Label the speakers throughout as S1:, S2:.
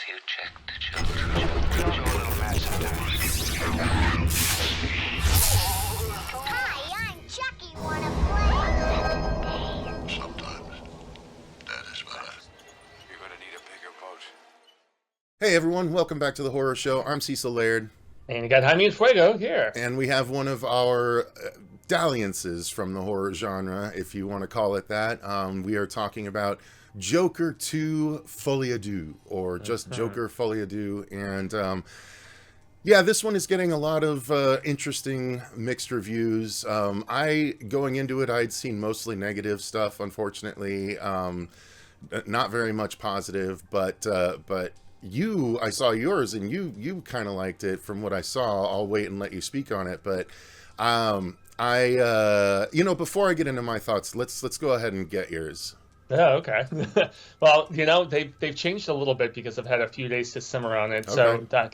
S1: you check the children? Your little master.
S2: Hi, I'm Chucky. Wanna play?
S3: Sometimes that is better.
S1: You're gonna need a bigger boat.
S4: Hey everyone, welcome back to the horror show. I'm Cecil Laird,
S5: And you got Jaime Fuego here.
S4: and we have one of our dalliances from the horror genre, if you want to call it that. We are talking about Joker 2 Folie, Deux, or just Joker Folie, Deux, and yeah, this one is getting a lot of interesting mixed reviews. Going into it, I'd seen mostly negative stuff, unfortunately, not very much positive, but I saw yours, and you kind of liked it from what I saw. I'll wait and let you speak on it, but before I get into my thoughts, let's go ahead and get yours.
S5: Oh, okay. Well, they've changed a little bit because I've had a few days to simmer on it.
S4: Okay.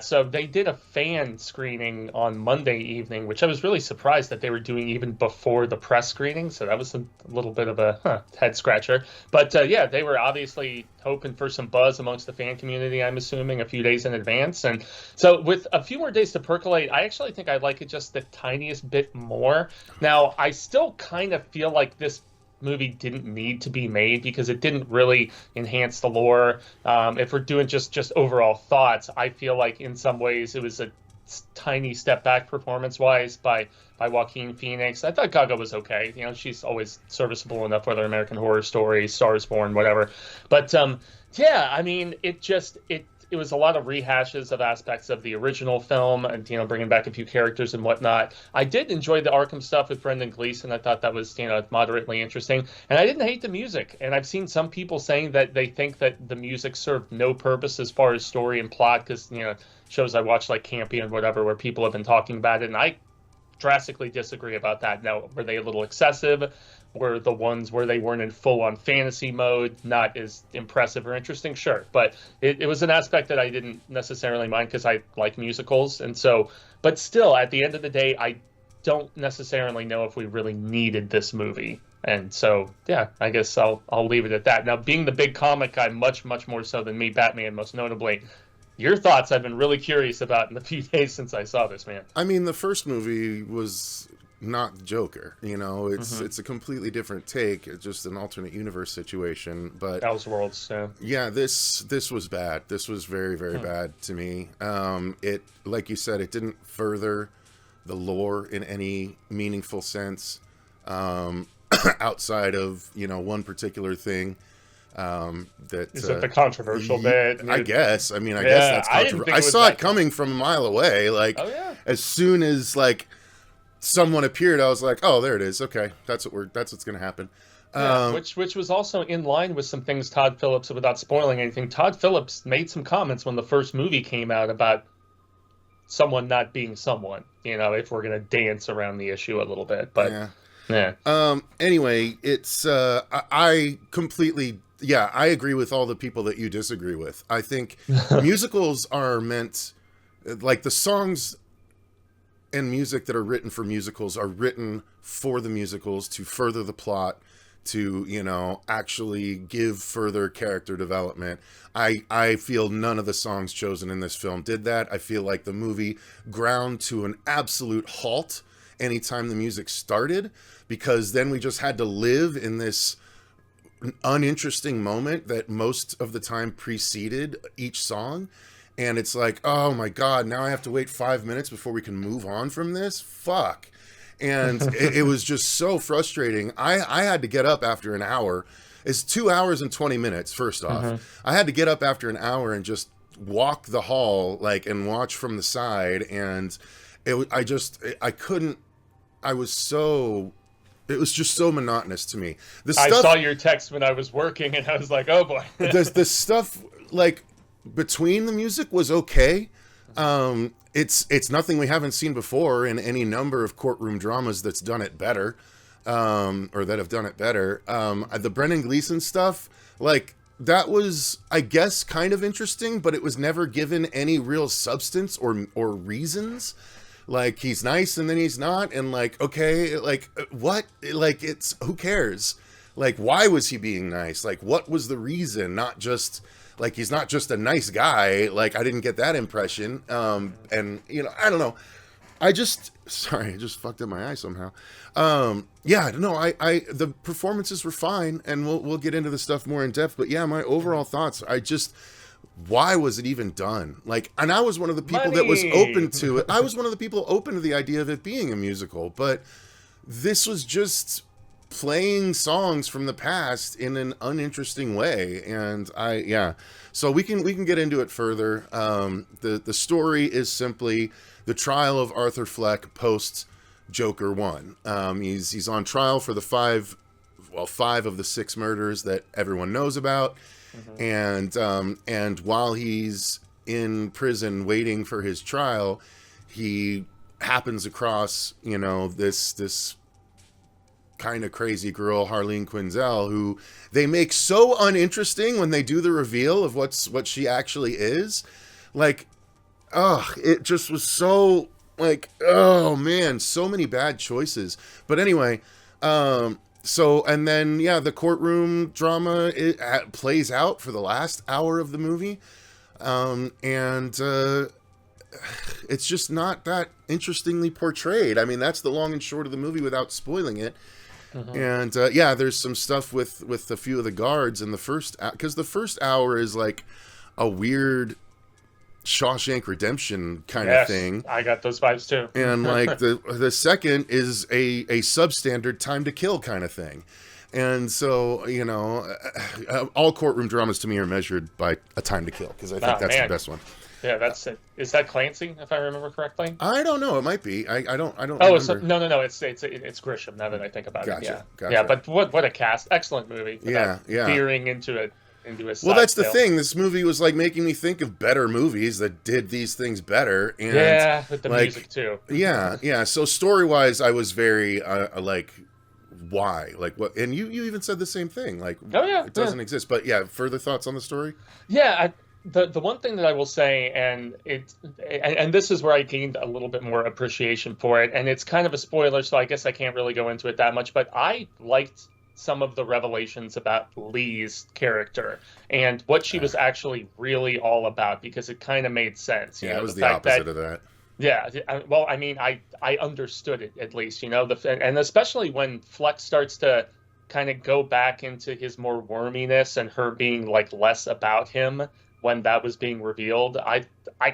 S5: So they did a fan screening on Monday evening, which I was really surprised that they were doing even before the press screening. So that was a little bit of a head scratcher. But they were obviously hoping for some buzz amongst the fan community, I'm assuming, a few days in advance. And so with a few more days to percolate, I actually think I like it just the tiniest bit more. Now, I still kind of feel like this movie didn't need to be made because it didn't really enhance the lore. If we're doing just overall thoughts, I feel like in some ways it was a tiny step back performance-wise by Joaquin Phoenix. I thought Gaga was okay. She's always serviceable enough for other American Horror Story, Stars Born, whatever. But it was a lot of rehashes of aspects of the original film and, bringing back a few characters and whatnot. I did enjoy the Arkham stuff with Brendan Gleeson. I thought that was, moderately interesting. And I didn't hate the music. And I've seen some people saying that they think that the music served no purpose as far as story and plot because, shows I watch like Campy and whatever where people have been talking about it. And I drastically disagree about that. Now, were they a little excessive? Were the ones where they weren't in full-on fantasy mode not as impressive or interesting? Sure. But it was an aspect that I didn't necessarily mind because I like musicals. And so, but still, at the end of the day, I don't necessarily know if we really needed this movie. And so, yeah, I guess I'll leave it at that. Now, being the big comic guy, much, much more so than me, Batman, most notably, your thoughts I've been really curious about in the few days since I saw this, man.
S4: I mean, the first movie was not Joker, it's a completely different take. It's just an alternate universe situation, but
S5: Elseworlds,
S4: yeah, this was bad. This was very, very bad to me. It, like you said, it didn't further the lore in any meaningful sense, outside of one particular thing.
S5: Is it the controversial bit?
S4: I guess. I guess that's controversial. I saw it coming from a mile away. Like,
S5: oh, yeah.
S4: As soon as someone appeared, I was like, "Oh, there it is. Okay, that's what's going to happen."
S5: Which was also in line with some things Todd Phillips, without spoiling anything. Todd Phillips made some comments when the first movie came out about someone not being someone. If we're going to dance around the issue a little bit, but yeah.
S4: Anyway, it's I completely. Yeah, I agree with all the people that you disagree with. I think musicals are meant, like the songs and music that are written for musicals are written for the musicals to further the plot, to, actually give further character development. I feel none of the songs chosen in this film did that. I feel like the movie ground to an absolute halt anytime the music started, because then we just had to live in this uninteresting moment that most of the time preceded each song. And it's like, oh my God, now I have to wait 5 minutes before we can move on from this? Fuck. And it was just so frustrating. I had to get up after an hour. It's 2 hours and 20 minutes, first off. I had to get up after an hour and just walk the hall, and watch from the side. And it was just so monotonous to me.
S5: I saw your text when I was working, and I was like, oh boy.
S4: the stuff, between the music was okay. It's nothing we haven't seen before in any number of courtroom dramas that's done it better, or that have done it better. The Brendan Gleeson stuff, that was, I guess, kind of interesting, but it was never given any real substance or reasons. He's nice and then he's not, and okay, what? It's, who cares? Why was he being nice? What was the reason? Not just Like, he's not just a nice guy. Like, I didn't get that impression. And, you know, I don't know. I just fucked up my eye somehow. Yeah, no, I the performances were fine, and we'll get into the stuff more in depth. But yeah, my overall thoughts, why was it even done? Like, and I was one of the people that was open to it. I was one of the people open to the idea of it being a musical, but this was just playing songs from the past in an uninteresting way. And so we can get into it further. The story is simply the trial of Arthur Fleck post Joker 1. He's on trial for the five of the 6 murders that everyone knows about. And while he's in prison waiting for his trial, he happens across, you know, this kind of crazy girl, Harleen Quinzel, who they make so uninteresting when they do the reveal of what she actually is. Like, it just was so, like, oh man, so many bad choices. But anyway, so, and then, yeah, the courtroom drama plays out for the last hour of the movie. It's just not that interestingly portrayed. I mean, that's the long and short of the movie without spoiling it. And, yeah, there's some stuff with a few of the guards in the first, because the first hour is like a weird Shawshank Redemption kind of thing.
S5: I got those vibes too.
S4: And like the second is a substandard Time to Kill kind of thing. And so, you know, all courtroom dramas to me are measured by a Time to Kill, because I think that's the best one.
S5: Yeah, that's it. Is that Clancy, if I remember correctly?
S4: I don't know. It might be. I don't.
S5: Oh,
S4: remember.
S5: No. It's Grisham. Now that I think about it.
S4: Gotcha.
S5: Yeah, but what a cast! Excellent movie.
S4: Yeah.
S5: Veering into a
S4: well, that's the thing. This movie was like making me think of better movies that did these things better. And
S5: yeah, with the
S4: like,
S5: music too.
S4: Yeah. So story-wise, I was very like, why? Like, what? And you even said the same thing. Like, it doesn't exist. But yeah, further thoughts on the story?
S5: Yeah, the one thing that I will say, and this is where I gained a little bit more appreciation for it, and it's kind of a spoiler, so I guess I can't really go into it that much. But I liked some of the revelations about Lee's character and what she was actually really all about, because it kind of made sense.
S4: It was the opposite of that.
S5: Yeah, well, I mean, I understood it, at least, you know, and especially when Fleck starts to kind of go back into his more worminess and her being like less about him when that was being revealed, I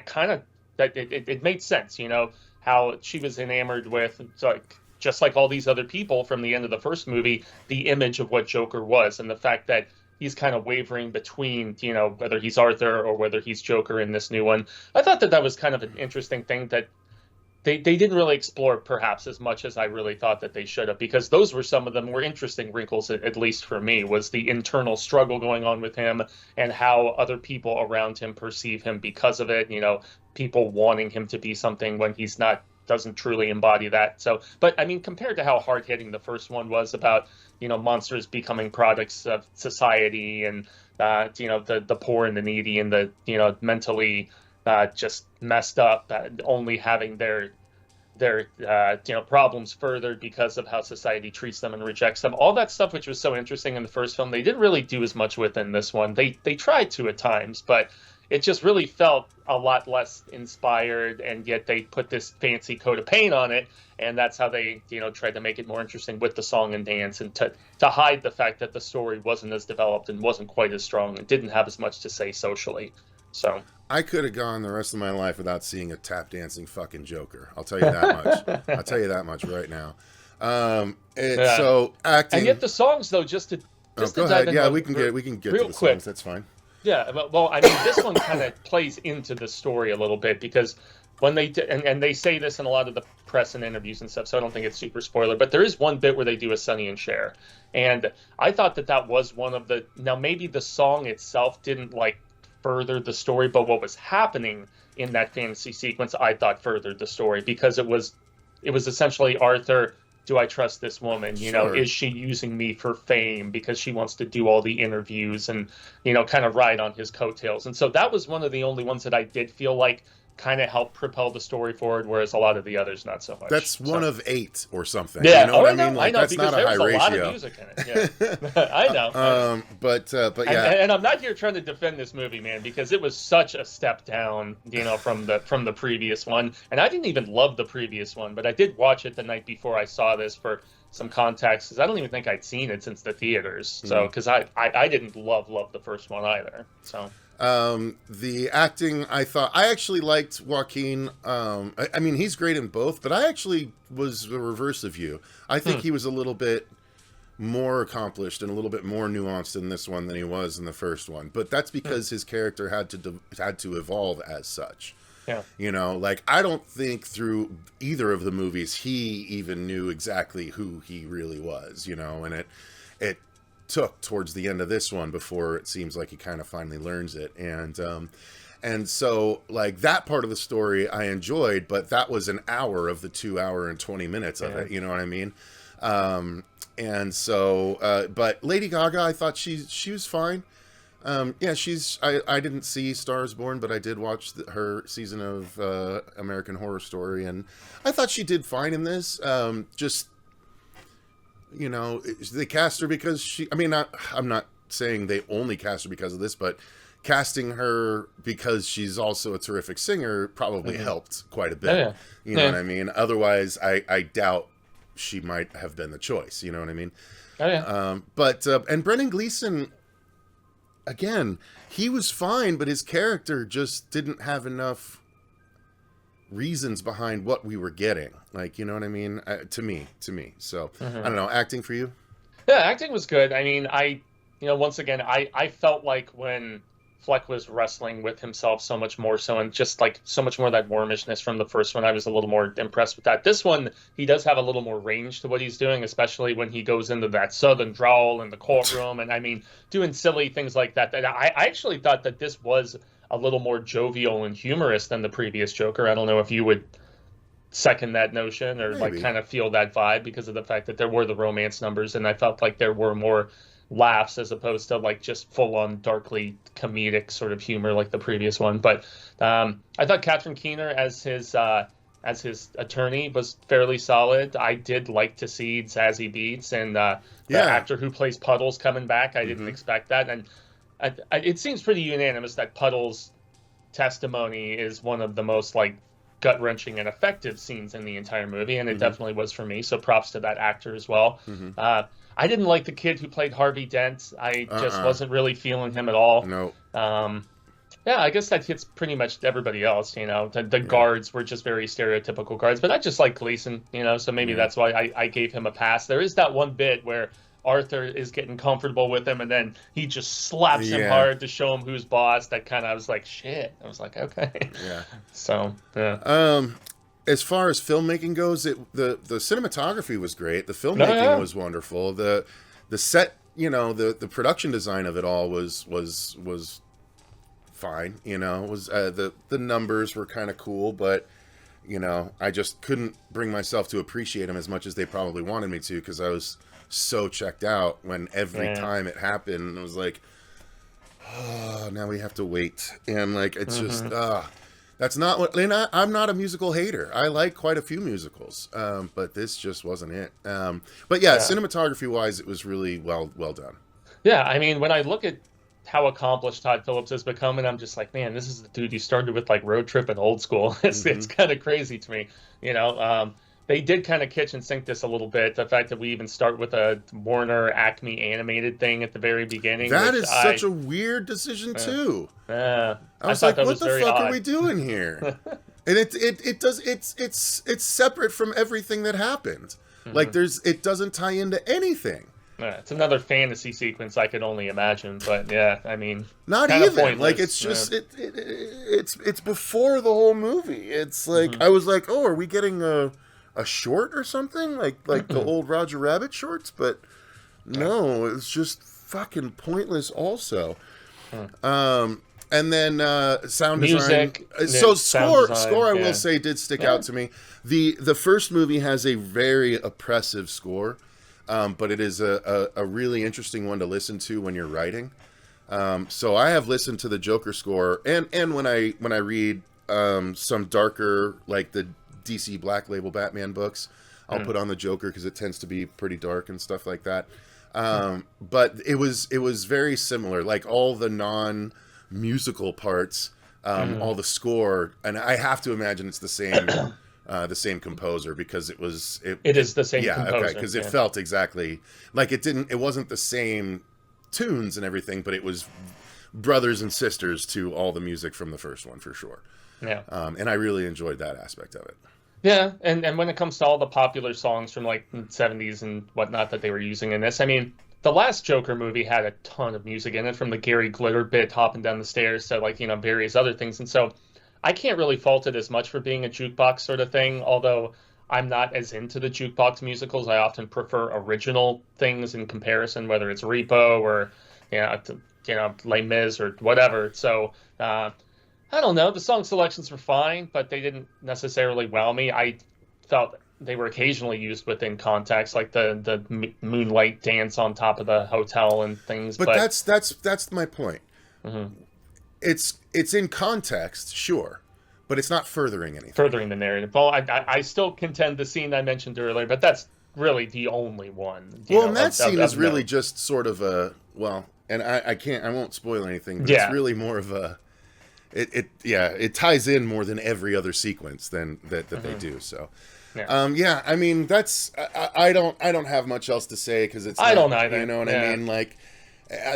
S5: kind of, that it made sense, you know, how she was enamored with, like, just like all these other people from the end of the first movie, the image of what Joker was, and the fact that he's kind of wavering between, you know, whether he's Arthur or whether he's Joker in this new one. I thought that was kind of an interesting thing that they didn't really explore perhaps as much as I really thought that they should have, because those were some of the more interesting wrinkles, at least for me, was the internal struggle going on with him and how other people around him perceive him because of it, you know, people wanting him to be something when he's not, doesn't truly embody that. So, but I mean, compared to how hard-hitting the first one was about, you know, monsters becoming products of society and, you know, the poor and the needy and the, you know, mentally just messed up, only having their you know, problems furthered because of how society treats them and rejects them. All that stuff, which was so interesting in the first film, they didn't really do as much with in this one. They tried to at times, but it just really felt a lot less inspired, and yet they put this fancy coat of paint on it, and that's how they, you know, tried to make it more interesting with the song and dance, and to hide the fact that the story wasn't as developed and wasn't quite as strong and didn't have as much to say socially. So
S4: I could have gone the rest of my life without seeing a tap dancing fucking Joker. I'll tell you that much. I'll tell you that much right now. So acting,
S5: and yet the songs, though, just to
S4: go ahead. Yeah, we can get to the songs. That's fine.
S5: Yeah, well, I mean, this one kind of plays into the story a little bit, because when they and they say this in a lot of the press and interviews and stuff, so I don't think it's super spoiler, but there is one bit where they do a Sonny and Cher, and I thought that was one of the, now maybe the song itself didn't like further the story, but what was happening in that fantasy sequence I thought furthered the story, because it was essentially Arthur, do I trust this woman? You know, is she using me for fame because she wants to do all the interviews and, you know, kind of ride on his coattails? And so that was one of the only ones that I did feel like kind of helped propel the story forward, whereas a lot of the others not so much.
S4: That's one of 8 or something.
S5: Yeah,
S4: you know what I mean? Like,
S5: I know,
S4: that's
S5: because
S4: not a high
S5: there's a lot
S4: ratio.
S5: of music in it. Yeah, I know.
S4: But yeah,
S5: and I'm not here trying to defend this movie, man, because it was such a step down, from the previous one. And I didn't even love the previous one, but I did watch it the night before I saw this for some context, because I don't even think I'd seen it since the theaters. So, because I didn't love the first one either. So.
S4: The acting, I actually liked Joaquin. I mean, he's great in both, but I actually was the reverse of you. I think he was a little bit more accomplished and a little bit more nuanced in this one than he was in the first one. But that's because his character had to evolve as such.
S5: Yeah.
S4: You know, like, I don't think through either of the movies he even knew exactly who he really was, and it took towards the end of this one before it seems like he kind of finally learns it. And so, like, that part of the story I enjoyed, but that was an hour of the 2 hour and 20 minutes of it, you know what I mean? And so, but Lady Gaga, I thought she was fine. Yeah, I didn't see Stars Born, but I did watch her season of American Horror Story, and I thought she did fine in this. They cast her because I'm not saying they only cast her because of this, but casting her because she's also a terrific singer probably helped quite a bit.
S5: Oh, yeah.
S4: You know what I mean? Otherwise, I doubt she might have been the choice. You know what I mean?
S5: Oh, yeah.
S4: And Brendan Gleeson, again, he was fine, but his character just didn't have enough reasons behind what we were getting. Like, you know what I mean? To me. So, I don't know. Acting for you?
S5: Yeah, acting was good. I mean, once again, I felt like when Fleck was wrestling with himself so much more so, and just like so much more of that wormishness from the first one, I was a little more impressed with that. This one, he does have a little more range to what he's doing, especially when he goes into that southern drawl in the courtroom, and I mean, doing silly things like that. And I actually thought that this was a little more jovial and humorous than the previous Joker. I don't know if you would second that notion or
S4: Maybe.
S5: like kind of feel that vibe, because of the fact that there were the romance numbers, and I felt like there were more laughs as opposed to like just full on darkly comedic sort of humor like the previous one. But I thought Catherine Keener as his attorney was fairly solid. I did like to see Zazie Beetz and the actor who plays Puddles coming back. I didn't expect that, and it seems pretty unanimous that Puddles' testimony is one of the most like gut-wrenching and effective scenes in the entire movie, and it definitely was for me, so props to that actor as well. I didn't like the kid who played Harvey Dent. I just wasn't really feeling him at all.
S4: No.
S5: Yeah, I guess that hits pretty much everybody else, The guards were just very stereotypical guards, but I just like Gleason, so maybe that's why I gave him a pass. There is that one bit where Arthur is getting comfortable with him, and then he just slaps him hard to show him who's boss. That kind of, I was like, shit. I was like, okay.
S4: Yeah.
S5: So, yeah.
S4: As far as filmmaking goes, the cinematography was great. The filmmaking was wonderful. The set, the production design of it all was fine. It was the numbers were kind of cool, but I just couldn't bring myself to appreciate them as much as they probably wanted me to, because I was so checked out when every time it happened. It was like, oh, now we have to wait, and like it's just that's not what. And I'm not a musical hater. I like quite a few musicals, but this just wasn't it. But yeah, cinematography wise, it was really well done. Yeah,
S5: I mean, when I look at how accomplished Todd Phillips has become, and I'm just like, man, this is the dude who started with like Road Trip and Old School. It's kind of crazy to me, They did kind of kitchen sink this a little bit. The fact that we even start with a Warner Acme animated thing at the very beginning.
S4: That is such a weird decision too. I was like, what the fuck are we doing here? And it's separate from everything that happened. Like it doesn't tie into anything.
S5: It's another fantasy sequence I could only imagine, but yeah, I mean,
S4: not even like it's just it's before the whole movie. It's like I was like, oh, are we getting a short or something like the old Roger Rabbit shorts? But no, it's just fucking pointless also. And then sound
S5: music,
S4: design. So score I
S5: yeah.
S4: will say did stick out to me. The first movie has a very oppressive score, but it is a really interesting one to listen to when you're writing. So I have listened to the Joker score, and when I read some darker, like the DC Black Label Batman books, I'll put on the Joker because it tends to be pretty dark and stuff like that. But it was very similar, like all the non-musical parts, all the score, and I have to imagine it's the same composer because it is
S5: the same
S4: composer.
S5: composer.
S4: Okay, because it felt exactly like it wasn't the same tunes and everything, but it was brothers and sisters to all the music from the first one for sure.
S5: Yeah.
S4: And I really enjoyed that aspect of it.
S5: Yeah, and when it comes to all the popular songs from like the 70s and whatnot that they were using in this, I mean, the last Joker movie had a ton of music in it, from the Gary Glitter bit hopping down the stairs to like, various other things. And so I can't really fault it as much for being a jukebox sort of thing, although I'm not as into the jukebox musicals. I often prefer original things in comparison, whether it's Repo or, Les Mis or whatever. So, I don't know. The song selections were fine, but they didn't necessarily wow me. I felt they were occasionally used within context, like the moonlight dance on top of the hotel and things.
S4: But that's my point. Mm-hmm. It's in context, sure, but it's not furthering anything.
S5: Furthering the narrative. Well, I still contend the scene I mentioned earlier, but that's really the only one.
S4: And that scene is really just sort of and I won't spoil anything, but it's really more of a. It ties in more than every other sequence that they do. So, I mean, that's I don't have much else to say because I don't either. You know what I mean? Like,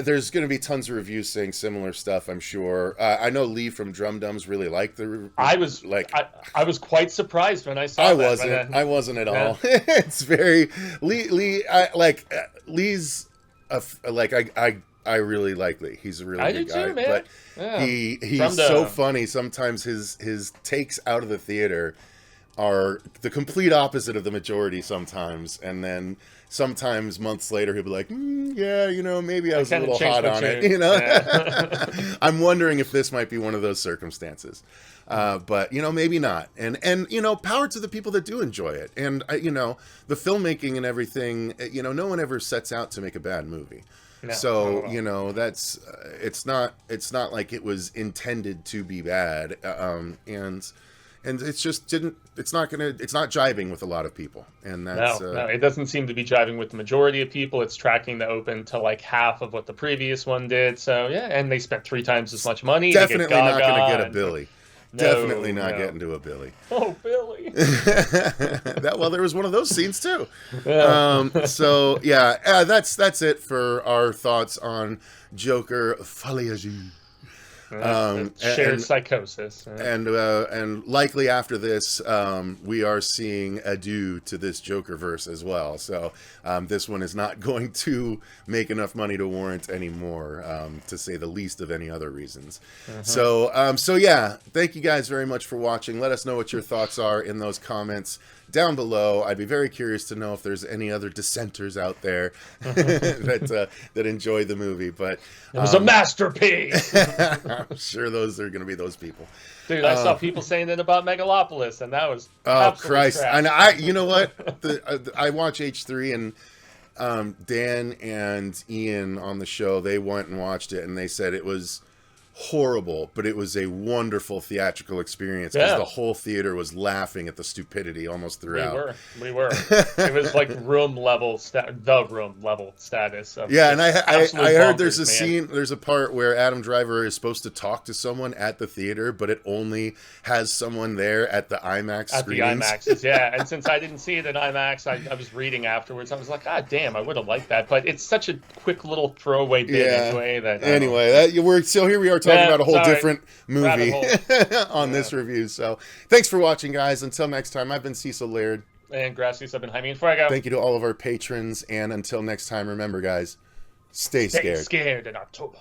S4: there's going to be tons of reviews saying similar stuff, I'm sure. I know Lee from Drum Dums really liked the. I was
S5: quite surprised when I saw.
S4: I wasn't at all. It's very Lee. Lee's I really like Lee. He's a really good guy.
S5: Too, man.
S4: But he's so funny. Sometimes his takes out of the theater are the complete opposite of the majority sometimes. And then sometimes months later he'll be like, maybe I was a little hot on it. Yeah. I'm wondering if this might be one of those circumstances. But maybe not. And power to the people that do enjoy it. And the filmmaking and everything, no one ever sets out to make a bad movie. No, so that's it's not like it was intended to be bad, and it's just it's not jiving with a lot of people, and that's
S5: no, it doesn't seem to be jiving with the majority of people. It's tracking the open to like half of what the previous one did. So and they spent 3 times as much money.
S4: Definitely not going to get a Billy. Definitely not getting to a Billy.
S5: Oh, Billy.
S4: There was one of those scenes too.
S5: Yeah.
S4: That's it for our thoughts on Joker Folie.
S5: Shared psychosis.
S4: And likely after this, we are seeing a Deux to this Jokerverse as well. So this one is not going to make enough money to warrant any more, to say the least of any other reasons. Uh-huh. So thank you guys very much for watching. Let us know what your thoughts are in those comments down below. I'd be very curious to know if there's any other dissenters out there that enjoy the movie. But
S5: it was a masterpiece.
S4: I'm sure those are going to be those people.
S5: Dude, I saw people saying that about Megalopolis, and that was
S4: Christ!
S5: Trash.
S4: And you know what? I watch H3, and Dan and Ian on the show, they went and watched it, and they said it was horrible, but it was a wonderful theatrical experience because the whole theater was laughing at the stupidity almost throughout.
S5: We were. It was like room level status. Of
S4: and I heard there's a scene, there's a part where Adam Driver is supposed to talk to someone at the theater, but it only has someone there at the IMAX screenings.
S5: At the IMAXs, and since I didn't see it at IMAX, I was reading afterwards. I was like, God damn, I would have liked that, but it's such a quick little throwaway bit anyway. Here we are talking about a whole different movie
S4: on this review. So thanks for watching, guys. Until next time, I've been Cecil Laird.
S5: And gracias, I've been Jaime Fuego.
S4: Thank you to all of our patrons. And until next time, remember, guys, stay scared.
S5: Stay scared in October.